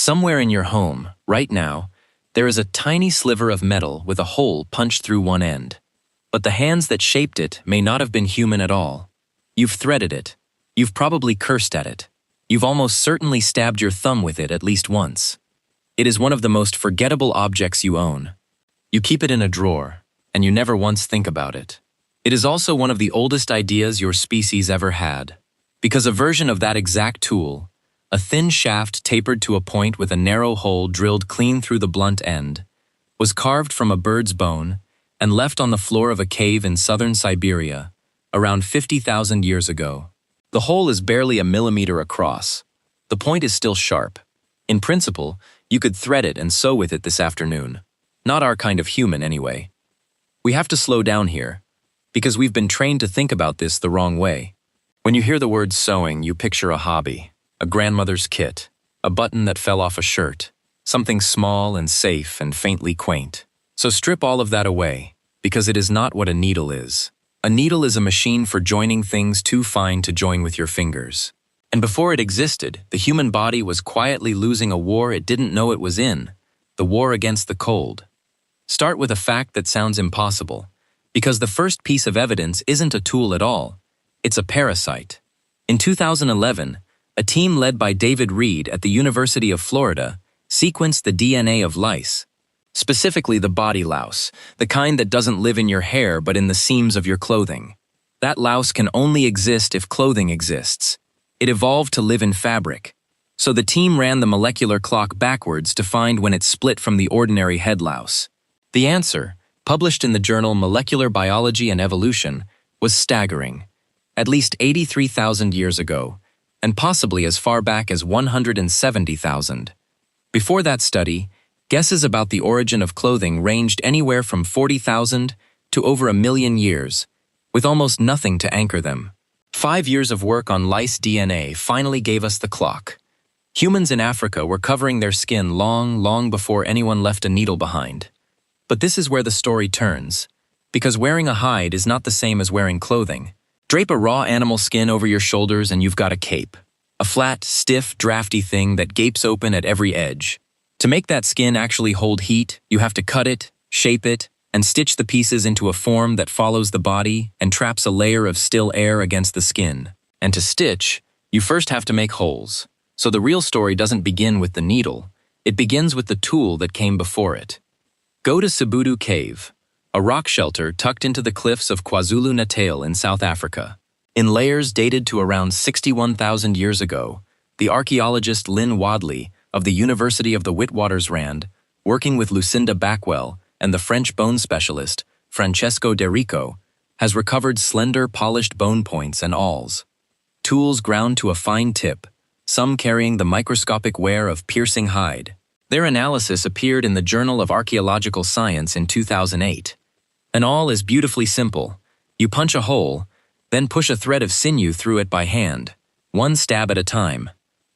Somewhere in your home, right now, there is a tiny sliver of metal with a hole punched through one end. But the hands that shaped it may not have been human at all. You've threaded it. You've probably cursed at it. You've almost certainly stabbed your thumb with it at least once. It is one of the most forgettable objects you own. You keep it in a drawer, and you never once think about it. It is also one of the oldest ideas your species ever had, because a version of that exact tool, a thin shaft tapered to a point with a narrow hole drilled clean through the blunt end, was carved from a bird's bone and left on the floor of a cave in southern Siberia around 50,000 years ago. The hole is barely a millimeter across. The point is still sharp. In principle, you could thread it and sew with it this afternoon. Not our kind of human, anyway. We have to slow down here, because we've been trained to think about this the wrong way. When you hear the word sewing, you picture a hobby, a grandmother's kit, a button that fell off a shirt, something small and safe and faintly quaint. So strip all of that away, because it is not what a needle is. A needle is a machine for joining things too fine to join with your fingers. And before it existed, the human body was quietly losing a war it didn't know it was in, the war against the cold. Start with a fact that sounds impossible, because the first piece of evidence isn't a tool at all. It's a parasite. In 2011, a team led by David Reed at the University of Florida sequenced the DNA of lice, specifically the body louse, the kind that doesn't live in your hair but in the seams of your clothing. That louse can only exist if clothing exists. It evolved to live in fabric. So the team ran the molecular clock backwards to find when it split from the ordinary head louse. The answer, published in the journal Molecular Biology and Evolution, was staggering. At least 83,000 years ago, and possibly as far back as 170,000. Before that study, guesses about the origin of clothing ranged anywhere from 40,000 to over 1 million years, with almost nothing to anchor them. 5 years of work on lice DNA finally gave us the clock. Humans in Africa were covering their skin long before anyone left a needle behind. But this is where the story turns, because wearing a hide is not the same as wearing clothing. Drape a raw animal skin over your shoulders and you've got a cape. A flat, stiff, drafty thing that gapes open at every edge. To make that skin actually hold heat, you have to cut it, shape it, and stitch the pieces into a form that follows the body and traps a layer of still air against the skin. And to stitch, you first have to make holes. So the real story doesn't begin with the needle, it begins with the tool that came before it. Go to Sibudu Cave, a rock shelter tucked into the cliffs of KwaZulu-Natal in South Africa. In layers dated to around 61,000 years ago, the archaeologist Lyn Wadley of the University of the Witwatersrand, working with Lucinda Backwell and the French bone specialist Francesco Derico, has recovered slender, polished bone points and awls. Tools ground to a fine tip, some carrying the microscopic wear of piercing hide. Their analysis appeared in the Journal of Archaeological Science in 2008. An awl is beautifully simple. You punch a hole, then push a thread of sinew through it by hand, one stab at a time.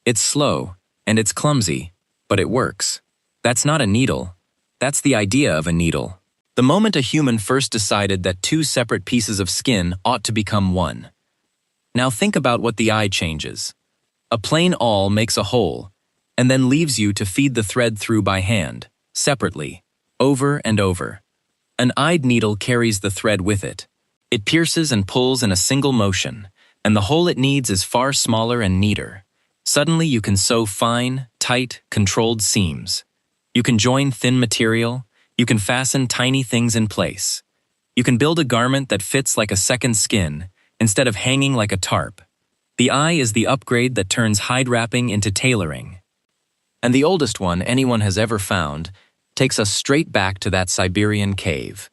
It's slow, and it's clumsy, but it works. That's not a needle. That's the idea of a needle. The moment a human first decided that two separate pieces of skin ought to become one. Now think about what the eye changes. A plain awl makes a hole, and then leaves you to feed the thread through by hand, separately, over and over. An eyed needle carries the thread with it. It pierces and pulls in a single motion, and the hole it needs is far smaller and neater. Suddenly you can sew fine, tight, controlled seams. You can join thin material. You can fasten tiny things in place. You can build a garment that fits like a second skin, instead of hanging like a tarp. The eye is the upgrade that turns hide wrapping into tailoring. And the oldest one anyone has ever found takes us straight back to that Siberian cave.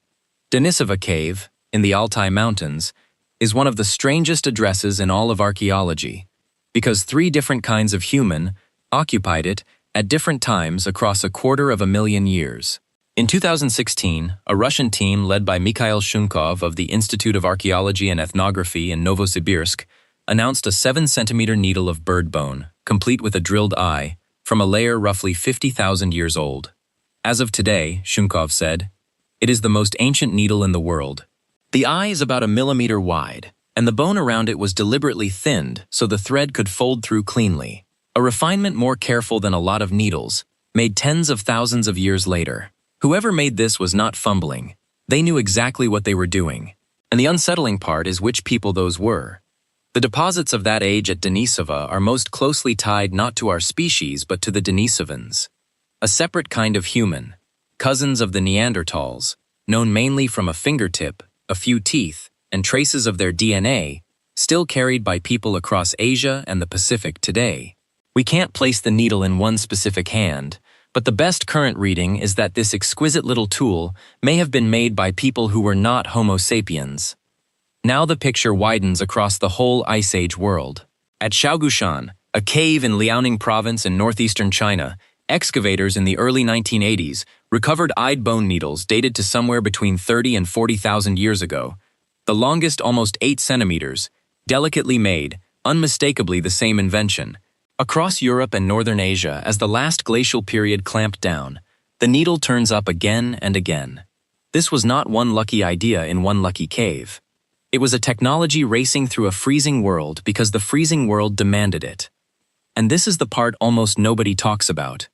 Denisova Cave, in the Altai Mountains, is one of the strangest addresses in all of archaeology, because 3 different kinds of human occupied it at different times across 250,000 years. In 2016, a Russian team led by Mikhail Shunkov of the Institute of Archaeology and Ethnography in Novosibirsk announced a 7-centimeter needle of bird bone, complete with a drilled eye, from a layer roughly 50,000 years old. As of today, Shunkov said, it is the most ancient needle in the world. The eye is about 1 millimeter wide, and the bone around it was deliberately thinned so the thread could fold through cleanly. A refinement more careful than a lot of needles, made tens of thousands of years later. Whoever made this was not fumbling. They knew exactly what they were doing. And the unsettling part is which people those were. The deposits of that age at Denisova are most closely tied not to our species but to the Denisovans, a separate kind of human, cousins of the Neanderthals, known mainly from a fingertip, a few teeth, and traces of their DNA, still carried by people across Asia and the Pacific today. We can't place the needle in one specific hand, but the best current reading is that this exquisite little tool may have been made by people who were not Homo sapiens. Now the picture widens across the whole Ice Age world. At Shaogushan, a cave in Liaoning province in northeastern China, excavators in the early 1980s recovered eyed bone needles dated to somewhere between 30 and 40,000 years ago. The longest almost 8 centimeters, delicately made, unmistakably the same invention. Across Europe and northern Asia, as the last glacial period clamped down, the needle turns up again and again. This was not one lucky idea in one lucky cave. It was a technology racing through a freezing world because the freezing world demanded it. And this is the part almost nobody talks about.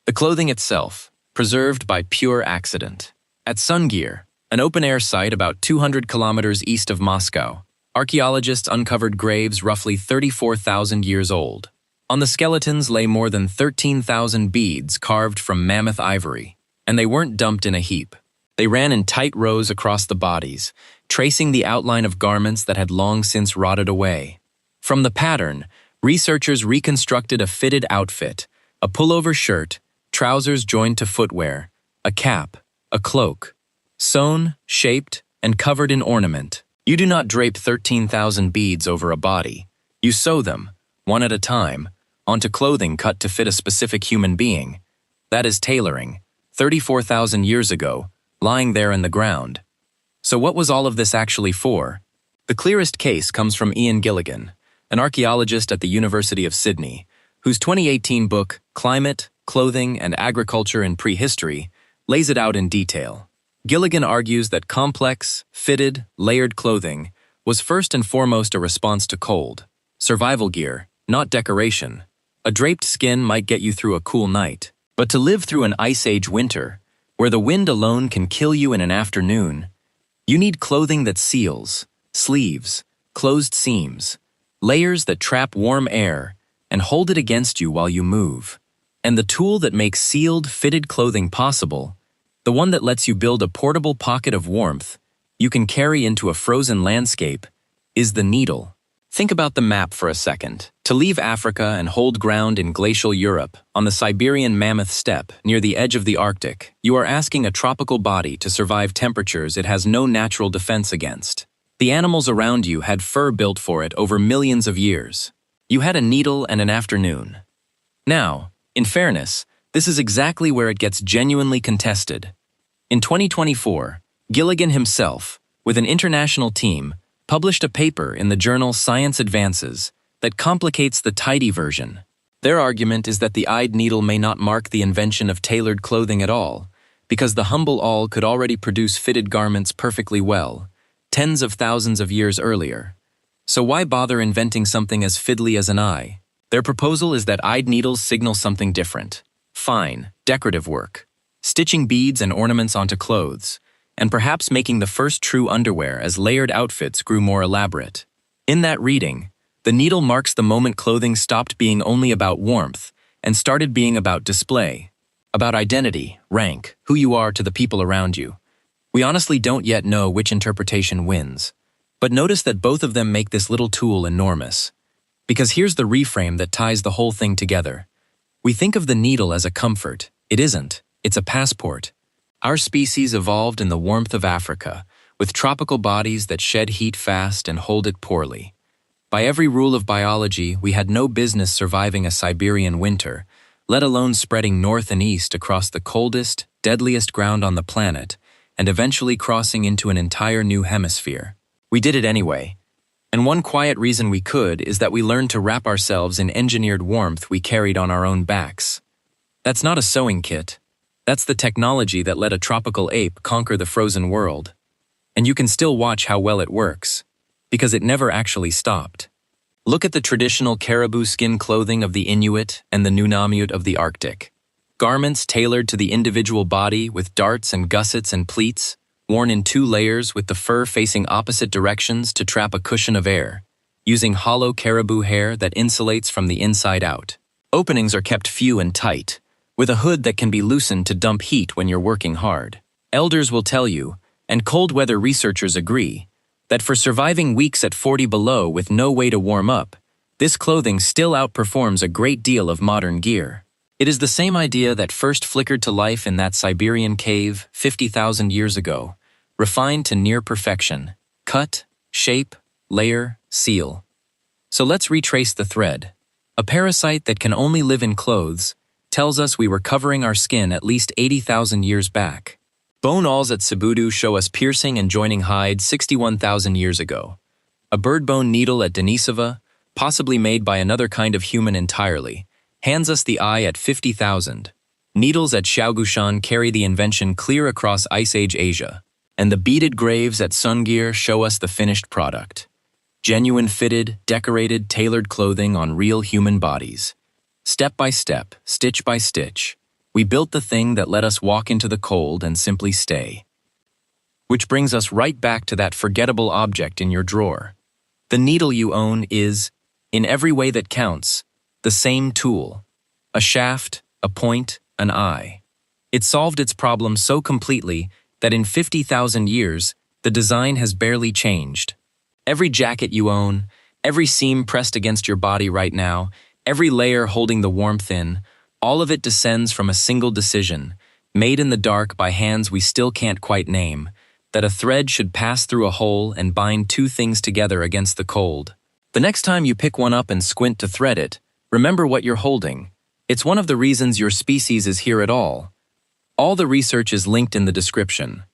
The clothing itself, preserved by pure accident. At Sungir, an open-air site about 200 kilometers east of Moscow, archaeologists uncovered graves roughly 34,000 years old. On the skeletons lay more than 13,000 beads carved from mammoth ivory, and they weren't dumped in a heap. They ran in tight rows across the bodies, tracing the outline of garments that had long since rotted away. From the pattern, researchers reconstructed a fitted outfit, a pullover shirt, trousers joined to footwear, a cap, a cloak, sewn, shaped, and covered in ornament. You do not drape 13,000 beads over a body. You sew them, one at a time, onto clothing cut to fit a specific human being. That is tailoring, 34,000 years ago, lying there in the ground. So what was all of this actually for? The clearest case comes from Ian Gilligan, an archaeologist at the University of Sydney, whose 2018 book, Climate, Clothing, and Agriculture in Prehistory, lays it out in detail. Gilligan argues that complex, fitted, layered clothing was first and foremost a response to cold, survival gear, not decoration. A draped skin might get you through a cool night, but to live through an Ice Age winter, where the wind alone can kill you in an afternoon, you need clothing that seals, sleeves, closed seams, layers that trap warm air and hold it against you while you move. And the tool that makes sealed, fitted clothing possible, the one that lets you build a portable pocket of warmth you can carry into a frozen landscape, is the needle. Think about the map for a second. To leave Africa and hold ground in glacial Europe, on the Siberian Mammoth Steppe near the edge of the Arctic, you are asking a tropical body to survive temperatures it has no natural defense against. The animals around you had fur built for it over millions of years. You had a needle and an afternoon. Now, in fairness, this is exactly where it gets genuinely contested. In 2024, Gilligan himself, with an international team, published a paper in the journal Science Advances that complicates the tidy version. Their argument is that the eyed needle may not mark the invention of tailored clothing at all, because the humble awl could already produce fitted garments perfectly well, tens of thousands of years earlier. So why bother inventing something as fiddly as an eye? Their proposal is that eyed needles signal something different. Fine, decorative work, stitching beads and ornaments onto clothes, and perhaps making the first true underwear as layered outfits grew more elaborate. In that reading, the needle marks the moment clothing stopped being only about warmth and started being about display, about identity, rank, who you are to the people around you. We honestly don't yet know which interpretation wins, but notice that both of them make this little tool enormous. Because here's the reframe that ties the whole thing together. We think of the needle as a comfort. It isn't. It's a passport. Our species evolved in the warmth of Africa, with tropical bodies that shed heat fast and hold it poorly. By every rule of biology, we had no business surviving a Siberian winter, let alone spreading north and east across the coldest, deadliest ground on the planet, and eventually crossing into an entire new hemisphere. We did it anyway. And one quiet reason we could is that we learned to wrap ourselves in engineered warmth we carried on our own backs. That's not a sewing kit. That's the technology that let a tropical ape conquer the frozen world. And you can still watch how well it works, because it never actually stopped. Look at the traditional caribou skin clothing of the Inuit and the Nunamut of the Arctic. Garments tailored to the individual body with darts and gussets and pleats, worn in 2 layers with the fur facing opposite directions to trap a cushion of air, using hollow caribou hair that insulates from the inside out. Openings are kept few and tight, with a hood that can be loosened to dump heat when you're working hard. Elders will tell you, and cold weather researchers agree, that for surviving weeks at 40 below with no way to warm up, this clothing still outperforms a great deal of modern gear. It is the same idea that first flickered to life in that Siberian cave 50,000 years ago, refined to near perfection: cut, shape, layer, seal. So let's retrace the thread. A parasite that can only live in clothes tells us we were covering our skin at least 80,000 years back. Bone awls at Sibudu show us piercing and joining hide 61,000 years ago. A bird bone needle at Denisova, possibly made by another kind of human entirely, hands us the eye at 50,000. Needles at Xiaogushan carry the invention clear across Ice Age Asia, and the beaded graves at Sungir show us the finished product. Genuine fitted, decorated, tailored clothing on real human bodies. Step by step, stitch by stitch, we built the thing that let us walk into the cold and simply stay. Which brings us right back to that forgettable object in your drawer. The needle you own is, in every way that counts, the same tool. A shaft, a point, an eye. It solved its problem so completely that in 50,000 years, the design has barely changed. Every jacket you own, every seam pressed against your body right now, every layer holding the warmth in, all of it descends from a single decision, made in the dark by hands we still can't quite name, that a thread should pass through a hole and bind 2 things together against the cold. The next time you pick one up and squint to thread it, remember what you're holding. It's one of the reasons your species is here at all. All the research is linked in the description.